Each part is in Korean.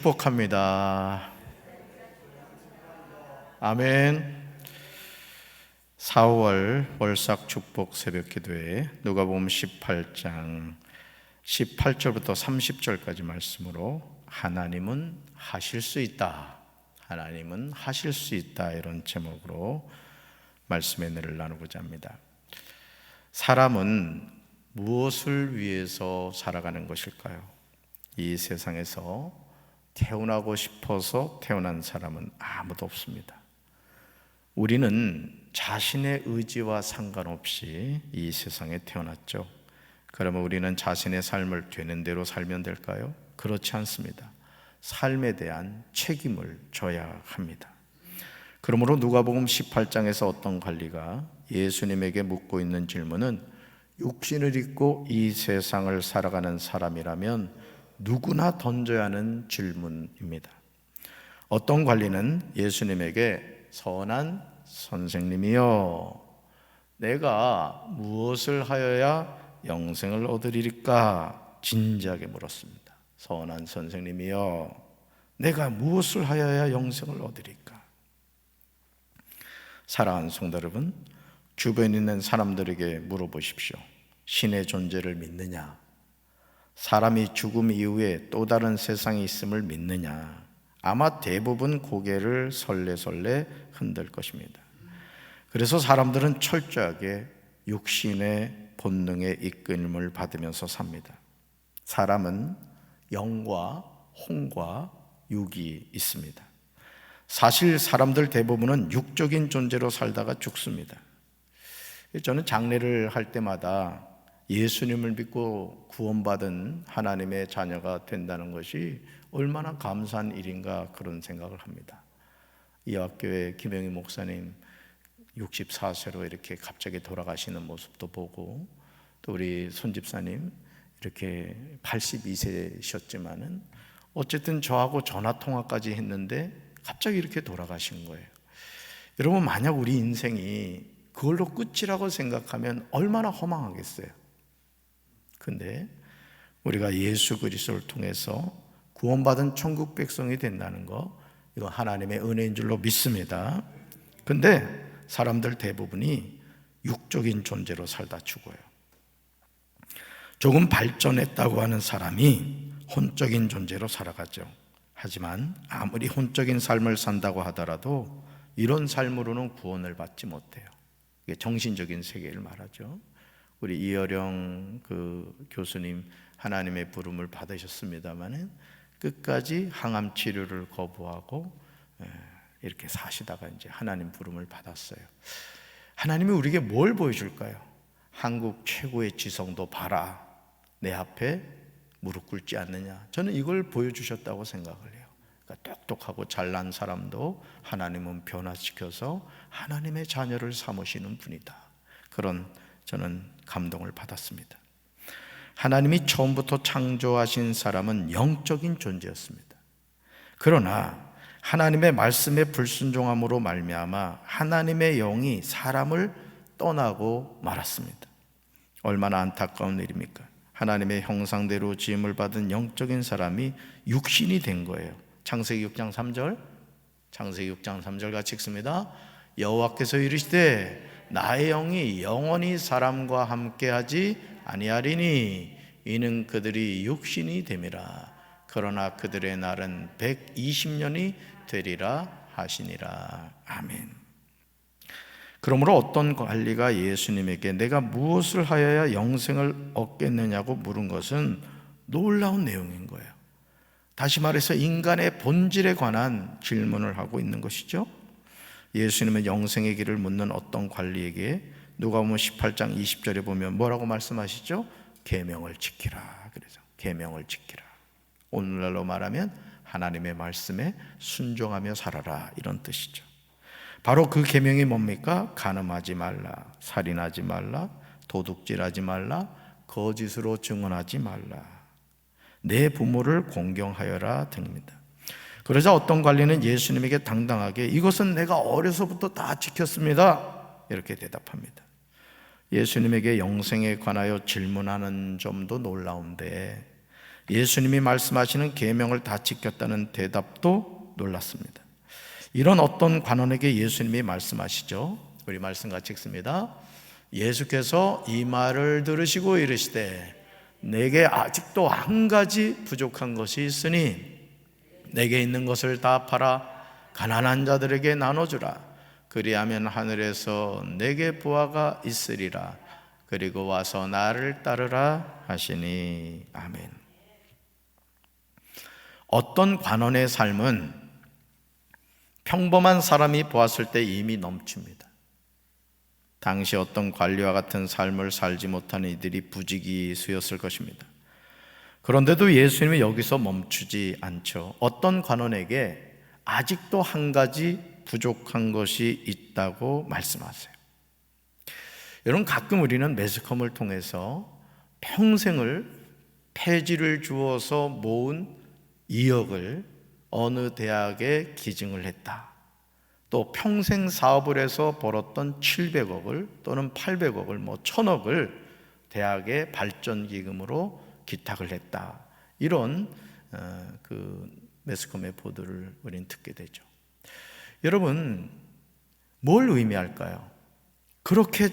축복합니다. 아멘. 4월 월삭 축복 새벽 기도에 누가복음 18장 18절부터 30절까지 말씀으로 하나님은 하실 수 있다. 하나님은 하실 수 있다. 이런 제목으로 말씀의 은혜를 나누고자 합니다. 사람은 무엇을 위해서 살아가는 것일까요? 이 세상에서 태어나고 싶어서 태어난 사람은 아무도 없습니다. 우리는 자신의 의지와 상관없이 이 세상에 태어났죠. 그러면 우리는 자신의 삶을 되는 대로 살면 될까요? 그렇지 않습니다. 삶에 대한 책임을 져야 합니다. 그러므로 누가복음 18장에서 어떤 관리가 예수님에게 묻고 있는 질문은 육신을 입고 이 세상을 살아가는 사람이라면 누구나 던져야 하는 질문입니다. 어떤 관리는 예수님에게 선한 선생님이여, 내가 무엇을 하여야 영생을 얻으리까? 진지하게 물었습니다. 선한 선생님이여, 내가 무엇을 하여야 영생을 얻으리까? 사랑하는 성도 여러분, 주변에 있는 사람들에게 물어보십시오. 신의 존재를 믿느냐? 사람이 죽음 이후에 또 다른 세상이 있음을 믿느냐? 아마 대부분 고개를 설레설레 흔들 것입니다. 그래서 사람들은 철저하게 육신의 본능의 이끌림을 받으면서 삽니다. 사람은 영과 혼과 육이 있습니다. 사실 사람들 대부분은 육적인 존재로 살다가 죽습니다. 저는 장례를 할 때마다 예수님을 믿고 구원받은 하나님의 자녀가 된다는 것이 얼마나 감사한 일인가 그런 생각을 합니다. 이학교의 김영희 목사님 64세로 이렇게 갑자기 돌아가시는 모습도 보고, 또 우리 손집사님 이렇게 82세셨지만은 어쨌든 저하고 전화통화까지 했는데 갑자기 이렇게 돌아가신 거예요. 여러분, 만약 우리 인생이 그걸로 끝이라고 생각하면 얼마나 허망하겠어요. 근데 우리가 예수 그리스도를 통해서 구원받은 천국 백성이 된다는 거, 이거 하나님의 은혜인 줄로 믿습니다. 근데 사람들 대부분이 육적인 존재로 살다 죽어요. 조금 발전했다고 하는 사람이 혼적인 존재로 살아가죠. 하지만 아무리 혼적인 삶을 산다고 하더라도 이런 삶으로는 구원을 받지 못해요. 이게 정신적인 세계를 말하죠. 우리 이어령 그 교수님 하나님의 부름을 받으셨습니다만 끝까지 항암 치료를 거부하고 이렇게 사시다가 이제 하나님 부름을 받았어요. 하나님이 우리에게 뭘 보여줄까요? 한국 최고의 지성도 봐라, 내 앞에 무릎 꿇지 않느냐. 저는 이걸 보여주셨다고 생각을 해요. 그러니까 똑똑하고 잘난 사람도 하나님은 변화시켜서 하나님의 자녀를 삼으시는 분이다. 그런 저는 감동을 받았습니다. 하나님이 처음부터 창조하신 사람은 영적인 존재였습니다. 그러나 하나님의 말씀에 불순종함으로 말미암아 하나님의 영이 사람을 떠나고 말았습니다. 얼마나 안타까운 일입니까? 하나님의 형상대로 지음을 받은 영적인 사람이 육신이 된 거예요. 창세기 6장 3절, 창세기 6장 3절 같이 읽습니다. 여호와께서 이르시되 나의 영이 영원히 사람과 함께하지 아니하리니 이는 그들이 육신이 됨이라. 그러나 그들의 날은 120년이 되리라 하시니라. 아멘. 그러므로 어떤 관리가 예수님에게 내가 무엇을 하여야 영생을 얻겠느냐고 물은 것은 놀라운 내용인 거예요. 다시 말해서 인간의 본질에 관한 질문을 하고 있는 것이죠. 예수님은 영생의 길을 묻는 어떤 관리에게 누가복음 18장 20절에 보면 뭐라고 말씀하시죠? 계명을 지키라. 그래서 계명을 지키라. 오늘날로 말하면 하나님의 말씀에 순종하며 살아라, 이런 뜻이죠. 바로 그 계명이 뭡니까? 간음하지 말라, 살인하지 말라, 도둑질하지 말라, 거짓으로 증언하지 말라, 내 부모를 공경하여라 등입니다. 그러자 어떤 관리는 예수님에게 당당하게 이것은 내가 어려서부터 다 지켰습니다, 이렇게 대답합니다. 예수님에게 영생에 관하여 질문하는 점도 놀라운데 예수님이 말씀하시는 계명을 다 지켰다는 대답도 놀랐습니다. 이런 어떤 관원에게 예수님이 말씀하시죠. 우리 말씀 같이 읽습니다. 예수께서 이 말을 들으시고 이르시되 내게 아직도 한 가지 부족한 것이 있으니 내게 있는 것을 다 팔아 가난한 자들에게 나눠주라. 그리하면 하늘에서 내게 보화가 있으리라. 그리고 와서 나를 따르라 하시니. 아멘. 어떤 관원의 삶은 평범한 사람이 보았을 때 이미 넘칩니다. 당시 어떤 관리와 같은 삶을 살지 못하는 이들이 부지기수였을 것입니다. 그런데도 예수님이 여기서 멈추지 않죠. 어떤 관원에게 아직도 한 가지 부족한 것이 있다고 말씀하세요. 여러분, 가끔 우리는 매스컴을 통해서 평생을 폐지를 주어서 모은 2억을 어느 대학에 기증을 했다, 또 평생 사업을 해서 벌었던 700억을 또는 800억을 1000억을 대학의 발전기금으로 기탁을 했다, 이런 그 매스컴의 보도를 우리는 듣게 되죠. 여러분, 뭘 의미할까요? 그렇게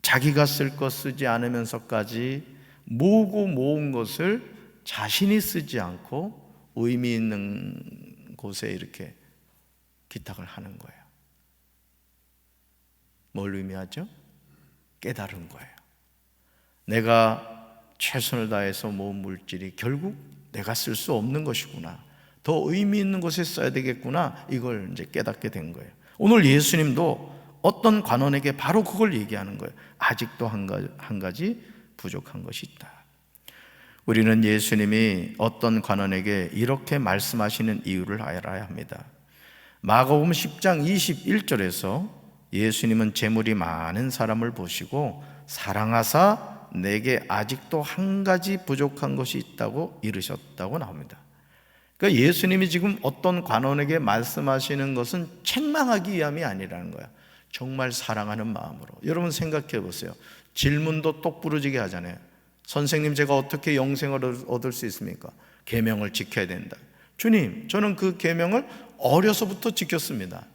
자기가 쓸 것 쓰지 않으면서까지 모으고 모은 것을 자신이 쓰지 않고 의미 있는 곳에 이렇게 기탁을 하는 거예요. 뭘 의미하죠? 깨달은 거예요. 내가 최선을 다해서 모은 물질이 결국 내가 쓸 수 없는 것이구나, 더 의미 있는 곳에 써야 되겠구나, 이걸 이제 깨닫게 된 거예요. 오늘 예수님도 어떤 관원에게 바로 그걸 얘기하는 거예요. 아직도 한 가지 부족한 것이 있다. 우리는 예수님이 어떤 관원에게 이렇게 말씀하시는 이유를 알아야 합니다. 마가복음 10장 21절에서 예수님은 재물이 많은 사람을 보시고 사랑하사 내게 아직도 한 가지 부족한 것이 있다고 이르셨다고 나옵니다. 그러니까 예수님이 지금 어떤 관원에게 말씀하시는 것은 책망하기 위함이 아니라는 거야. 정말 사랑하는 마음으로. 여러분 생각해 보세요. 질문도 똑부러지게 하잖아요. 선생님, 제가 어떻게 영생을 얻을 수 있습니까? 계명을 지켜야 된다. 주님, 저는 그 계명을 어려서부터 지켰습니다.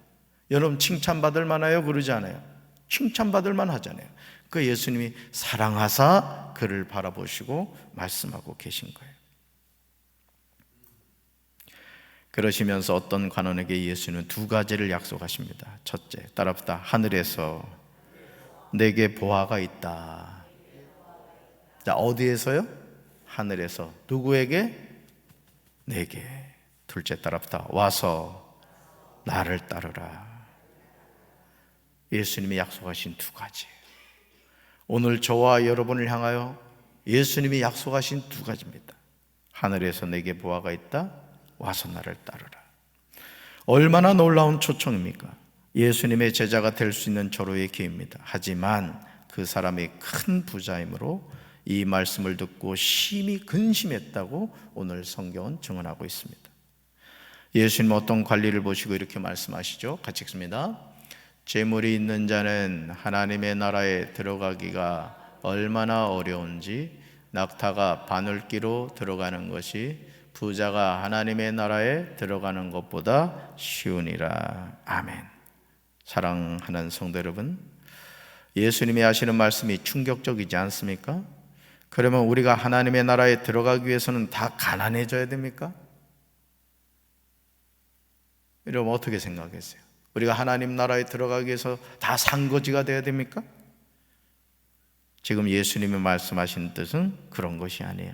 여러분 칭찬받을 만하여 그러지 않아요? 칭찬받을 만하잖아요. 그 예수님이 사랑하사 그를 바라보시고 말씀하고 계신 거예요. 그러시면서 어떤 관원에게 예수는 두 가지를 약속하십니다. 첫째, 따라붙다. 하늘에서 내게 보화가 있다. 자, 어디에서요? 하늘에서. 누구에게? 내게. 둘째, 따라붙다. 와서 나를 따르라. 예수님이 약속하신 두 가지. 오늘 저와 여러분을 향하여 예수님이 약속하신 두 가지입니다. 하늘에서 내게 보화가 있다. 와서 나를 따르라. 얼마나 놀라운 초청입니까? 예수님의 제자가 될 수 있는 절호의 기회입니다. 하지만 그 사람이 큰 부자이므로 이 말씀을 듣고 심히 근심했다고 오늘 성경은 증언하고 있습니다. 예수님 어떤 관리를 보시고 이렇게 말씀하시죠. 같이 읽습니다. 재물이 있는 자는 하나님의 나라에 들어가기가 얼마나 어려운지 낙타가 바늘기로 들어가는 것이 부자가 하나님의 나라에 들어가는 것보다 쉬우니라. 아멘. 사랑하는 성도 여러분, 예수님이 하시는 말씀이 충격적이지 않습니까? 그러면 우리가 하나님의 나라에 들어가기 위해서는 다 가난해져야 됩니까? 여러분 어떻게 생각하세요? 우리가 하나님 나라에 들어가기 위해서 다 산거지가 돼야 됩니까? 지금 예수님이 말씀하신 뜻은 그런 것이 아니에요.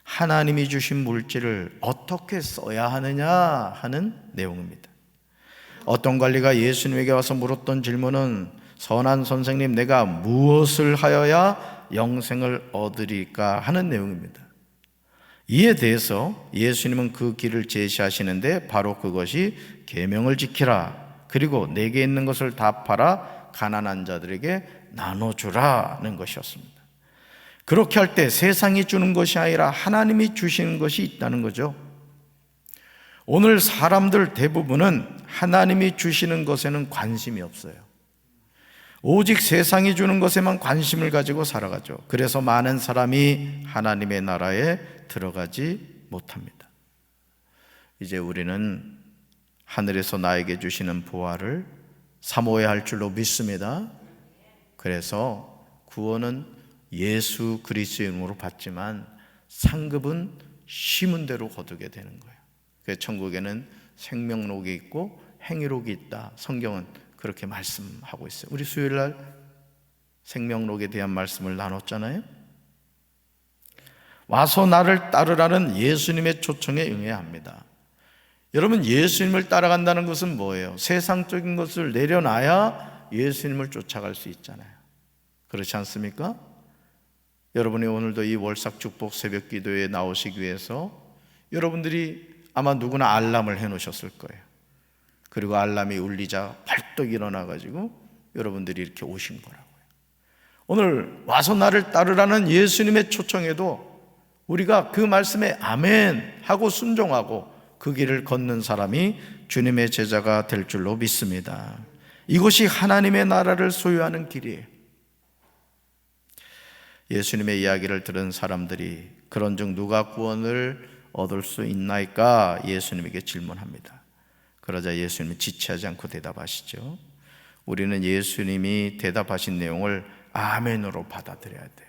하나님이 주신 물질을 어떻게 써야 하느냐 하는 내용입니다. 어떤 관리가 예수님에게 와서 물었던 질문은 선한 선생님, 내가 무엇을 하여야 영생을 얻으리까 하는 내용입니다. 이에 대해서 예수님은 그 길을 제시하시는데 바로 그것이 계명을 지키라, 그리고 내게 있는 것을 다 팔아 가난한 자들에게 나눠주라는 것이었습니다. 그렇게 할 때 세상이 주는 것이 아니라 하나님이 주시는 것이 있다는 거죠. 오늘 사람들 대부분은 하나님이 주시는 것에는 관심이 없어요. 오직 세상이 주는 것에만 관심을 가지고 살아가죠. 그래서 많은 사람이 하나님의 나라에 들어가지 못합니다. 이제 우리는 하늘에서 나에게 주시는 보화를 사모해야 할 줄로 믿습니다. 그래서 구원은 예수 그리스도의 이름으로 받지만 상급은 심은 대로 거두게 되는 거예요. 그래서 천국에는 생명록이 있고 행위록이 있다. 성경은 그렇게 말씀하고 있어요. 우리 수요일 날 생명록에 대한 말씀을 나눴잖아요. 와서 나를 따르라는 예수님의 초청에 응해야 합니다. 여러분, 예수님을 따라간다는 것은 뭐예요? 세상적인 것을 내려놔야 예수님을 쫓아갈 수 있잖아요. 그렇지 않습니까? 여러분이 오늘도 이 월삭 축복 새벽 기도에 나오시기 위해서 여러분들이 아마 누구나 알람을 해놓으셨을 거예요. 그리고 알람이 울리자 벌떡 일어나가지고 여러분들이 이렇게 오신 거라고요. 오늘 와서 나를 따르라는 예수님의 초청에도 우리가 그 말씀에 아멘 하고 순종하고 그 길을 걷는 사람이 주님의 제자가 될 줄로 믿습니다. 이것이 하나님의 나라를 소유하는 길이에요. 예수님의 이야기를 들은 사람들이 그런즉 누가 구원을 얻을 수 있나이까 예수님에게 질문합니다. 그러자 예수님은 지체하지 않고 대답하시죠. 우리는 예수님이 대답하신 내용을 아멘으로 받아들여야 돼요.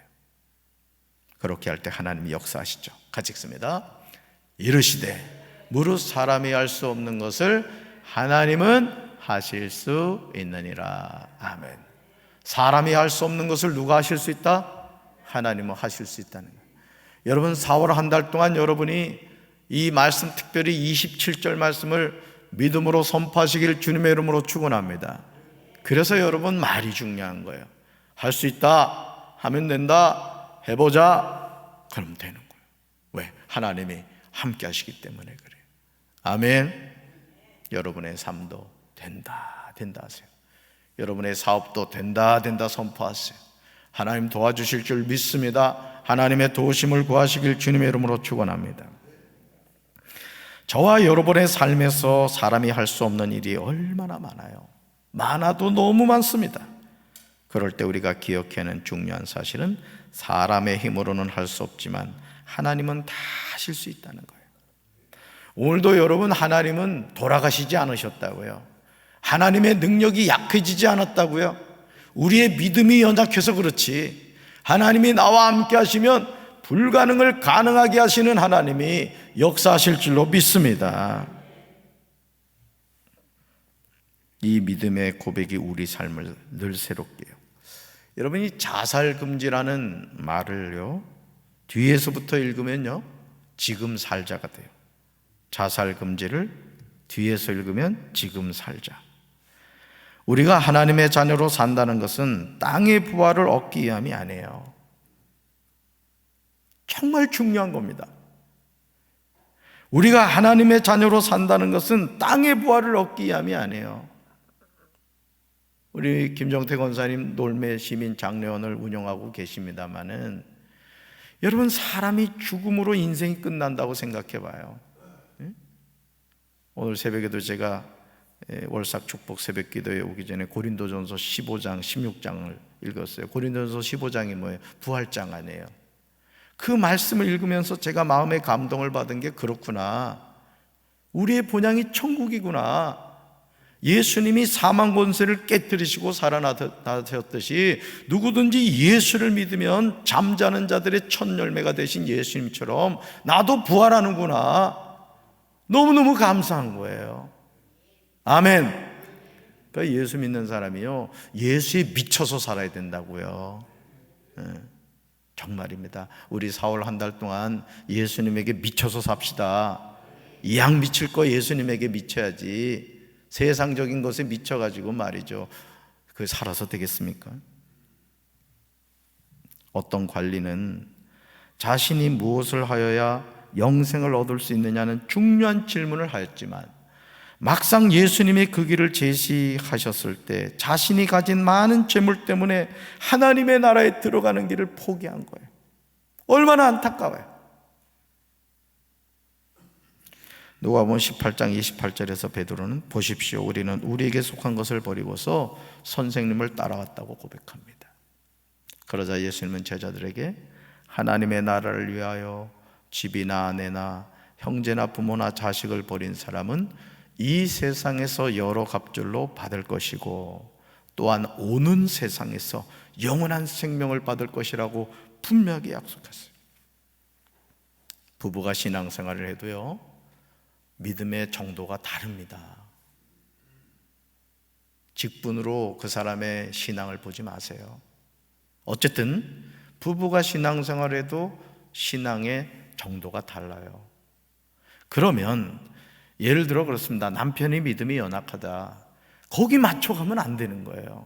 그렇게 할 때 하나님이 역사하시죠. 같이 읽습니다. 이르시되 무릇 사람이 할 수 없는 것을 하나님은 하실 수 있느니라. 아멘. 사람이 할 수 없는 것을 누가 하실 수 있다? 하나님은 하실 수 있다는 거예요. 여러분, 4월 한 달 동안 여러분이 이 말씀, 특별히 27절 말씀을 믿음으로 선포하시길 주님의 이름으로 축원합니다. 그래서 여러분, 말이 중요한 거예요. 할 수 있다, 하면 된다, 해보자, 그럼 되는 거예요. 왜? 하나님이 함께 하시기 때문에 그래요. 아멘. 여러분의 삶도 된다, 된다 하세요. 여러분의 사업도 된다, 된다 선포하세요. 하나님 도와주실 줄 믿습니다. 하나님의 도우심을 구하시길 주님의 이름으로 축원합니다. 저와 여러분의 삶에서 사람이 할 수 없는 일이 얼마나 많아요. 많아도 너무 많습니다. 그럴 때 우리가 기억해야 하는 중요한 사실은 사람의 힘으로는 할 수 없지만 하나님은 다 하실 수 있다는 거예요. 오늘도 여러분, 하나님은 돌아가시지 않으셨다고요. 하나님의 능력이 약해지지 않았다고요. 우리의 믿음이 연약해서 그렇지, 하나님이 나와 함께 하시면 불가능을 가능하게 하시는 하나님이 역사하실 줄로 믿습니다. 이 믿음의 고백이 우리 삶을 늘 새롭게 해요. 여러분이 자살금지라는 말을요, 뒤에서부터 읽으면요, 지금 살자가 돼요. 자살금지를 뒤에서 읽으면 지금 살자. 우리가 하나님의 자녀로 산다는 것은 땅의 부활을 얻기 위함이 아니에요. 정말 중요한 겁니다. 우리가 하나님의 자녀로 산다는 것은 땅의 부활을 얻기 위함이 아니에요. 우리 김정태 권사님 놀매 시민 장례원을 운영하고 계십니다마는 여러분, 사람이 죽음으로 인생이 끝난다고 생각해 봐요. 오늘 새벽에도 제가 월삭 축복 새벽 기도에 오기 전에 고린도전서 15장 16장을 읽었어요. 고린도전서 15장이 뭐예요? 부활장 아니에요. 그 말씀을 읽으면서 제가 마음의 감동을 받은 게, 그렇구나, 우리의 본향이 천국이구나. 예수님이 사망 권세를 깨뜨리시고 살아나셨듯이 누구든지 예수를 믿으면 잠자는 자들의 첫 열매가 되신 예수님처럼 나도 부활하는구나. 너무너무 감사한 거예요. 아멘. 그러니까 예수 믿는 사람이요, 예수에 미쳐서 살아야 된다고요. 정말입니다. 우리 4월 한 달 동안 예수님에게 미쳐서 삽시다. 이왕 미칠 거 예수님에게 미쳐야지. 세상적인 것에 미쳐가지고 말이죠, 그 살아서 되겠습니까? 어떤 관리는 자신이 무엇을 하여야 영생을 얻을 수 있느냐는 중요한 질문을 하였지만 막상 예수님이 그 길을 제시하셨을 때 자신이 가진 많은 재물 때문에 하나님의 나라에 들어가는 길을 포기한 거예요. 얼마나 안타까워요. 누가복음 18장 28절에서 베드로는 보십시오, 우리는 우리에게 속한 것을 버리고서 선생님을 따라왔다고 고백합니다. 그러자 예수님은 제자들에게 하나님의 나라를 위하여 집이나 아내나 형제나 부모나 자식을 버린 사람은 이 세상에서 여러 갑절로 받을 것이고 또한 오는 세상에서 영원한 생명을 받을 것이라고 분명하게 약속했어요. 부부가 신앙생활을 해도요, 믿음의 정도가 다릅니다. 직분으로 그 사람의 신앙을 보지 마세요. 어쨌든 부부가 신앙생활을 해도 신앙의 정도가 달라요. 그러면 예를 들어 그렇습니다. 남편이 믿음이 연약하다. 거기 맞춰가면 안 되는 거예요.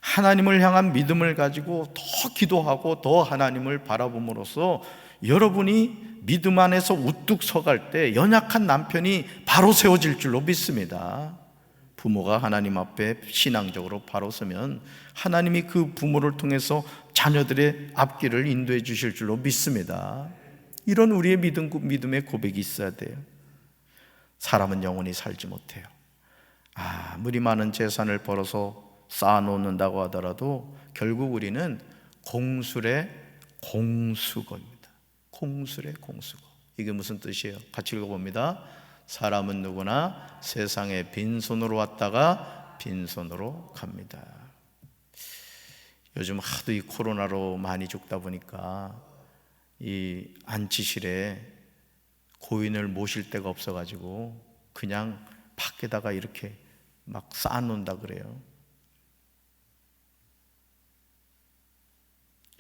하나님을 향한 믿음을 가지고 더 기도하고 더 하나님을 바라봄으로써 여러분이 믿음 안에서 우뚝 서갈 때 연약한 남편이 바로 세워질 줄로 믿습니다. 부모가 하나님 앞에 신앙적으로 바로 서면 하나님이 그 부모를 통해서 자녀들의 앞길을 인도해 주실 줄로 믿습니다. 이런 우리의 믿음의 고백이 있어야 돼요. 사람은 영원히 살지 못해요. 아무리 많은 재산을 벌어서 쌓아놓는다고 하더라도 결국 우리는 공술의 공수거입니다. 공술의 공수거. 이게 무슨 뜻이에요? 같이 읽어봅니다. 사람은 누구나 세상에 빈손으로 왔다가 빈손으로 갑니다. 요즘 하도 이 코로나로 많이 죽다 보니까 이 안치실에 고인을 모실 데가 없어가지고 그냥 밖에다가 이렇게 막 쌓아놓는다 그래요.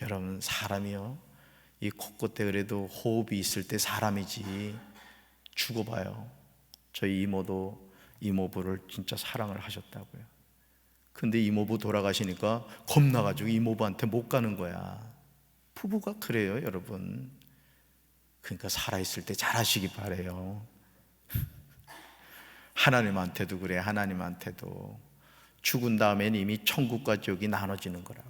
여러분, 사람이요, 이 코끝에 그래도 호흡이 있을 때 사람이지 죽어봐요. 저희 이모부를 진짜 사랑을 하셨다고요. 근데 이모부 돌아가시니까 겁나가지고 이모부한테 못 가는 거야. 부부가 그래요, 여러분. 그러니까 살아있을 때 잘하시기 바래요. 하나님한테도 그래. 하나님한테도 죽은 다음엔 이미 천국과 지옥이 나눠지는 거라고.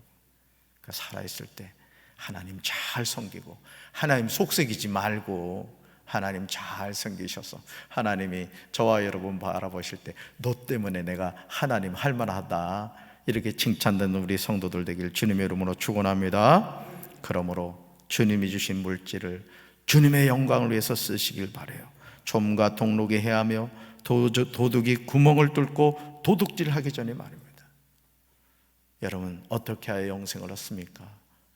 그러니까 살아있을 때 하나님 잘 섬기고 하나님 속색이지 말고 하나님 잘 섬기셔서 하나님이 저와 여러분 바라보실 때 너 때문에 내가 하나님 할 만하다 이렇게 칭찬되는 우리 성도들 되길 주님의 이름으로 축원합니다. 그러므로 주님이 주신 물질을 주님의 영광을 위해서 쓰시길 바라요. 좀과 동록이 해하며 도둑이 구멍을 뚫고 도둑질하기 전에 말입니다. 여러분, 어떻게 하여 영생을 얻습니까?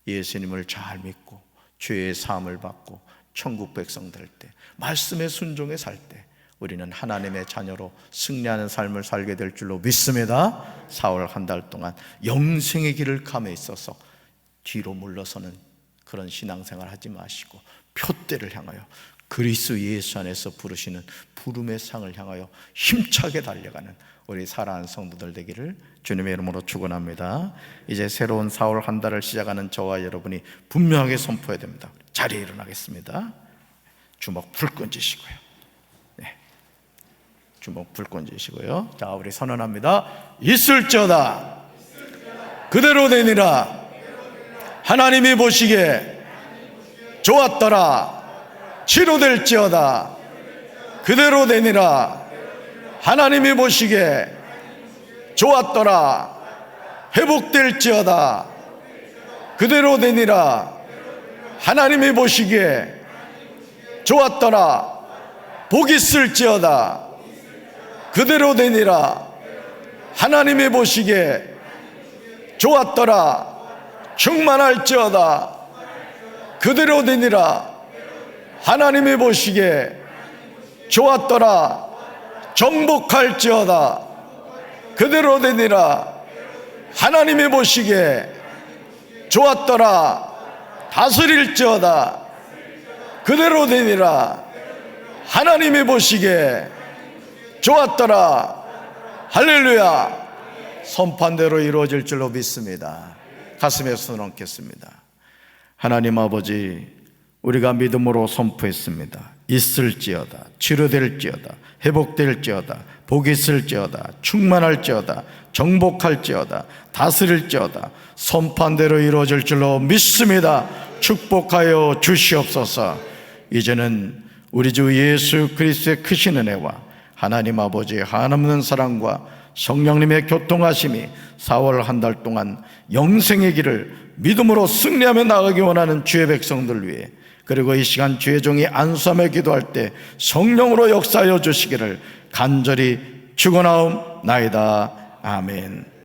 예수님을 잘 믿고 죄의 사함을 받고 천국 백성 될 때, 말씀에 순종해 살 때 우리는 하나님의 자녀로 승리하는 삶을 살게 될 줄로 믿습니다. 4월 한 달 동안 영생의 길을 감에 있어서 뒤로 물러서는 그런 신앙생활 하지 마시고 표대를 향하여 그리스도 예수 안에서 부르시는 부름의 상을 향하여 힘차게 달려가는 우리 사랑하는 성도들 되기를 주님의 이름으로 축원합니다. 이제 새로운 4월 한 달을 시작하는 저와 여러분이 분명하게 선포해야 됩니다. 자리에 일어나겠습니다. 주먹 불 던지시고요. 네. 주먹 불 던지시고요. 자, 우리 선언합니다. 있을지어다 그대로 되니라. 하나님이 보시기에 좋았더라. 치료될지어다 그대로 되니라. 하나님이 보시기에 좋았더라. 회복될지어다 그대로 되니라. 하나님이 보시기에 좋았더라. 복 있을지어다 그대로 되니라. 하나님이 보시기에 좋았더라. 충만할지어다 그대로 되니라. 하나님이 보시기에 좋았더라. 정복할지어다 그대로 되니라. 하나님이 보시기에 좋았더라. 다스릴지어다 그대로 되니라. 하나님이 보시기에 좋았더라. 할렐루야. 선판대로 이루어질 줄로 믿습니다. 가슴에 손을 얹겠습니다. 하나님 아버지, 우리가 믿음으로 선포했습니다. 있을지어다, 치료될지어다, 회복될지어다, 복이 있을지어다, 충만할지어다, 정복할지어다, 다스릴지어다, 선판대로 이루어질 줄로 믿습니다. 축복하여 주시옵소서. 이제는 우리 주 예수 그리스도의 크신 은혜와 하나님 아버지의 한없는 사랑과 성령님의 교통하심이 4월 한 달 동안 영생의 길을 믿음으로 승리하며 나가기 원하는 주의 백성들 위해, 그리고 이 시간 주의 종이 안수하며 기도할 때 성령으로 역사하여 주시기를 간절히 축원하옵나이다. 아멘.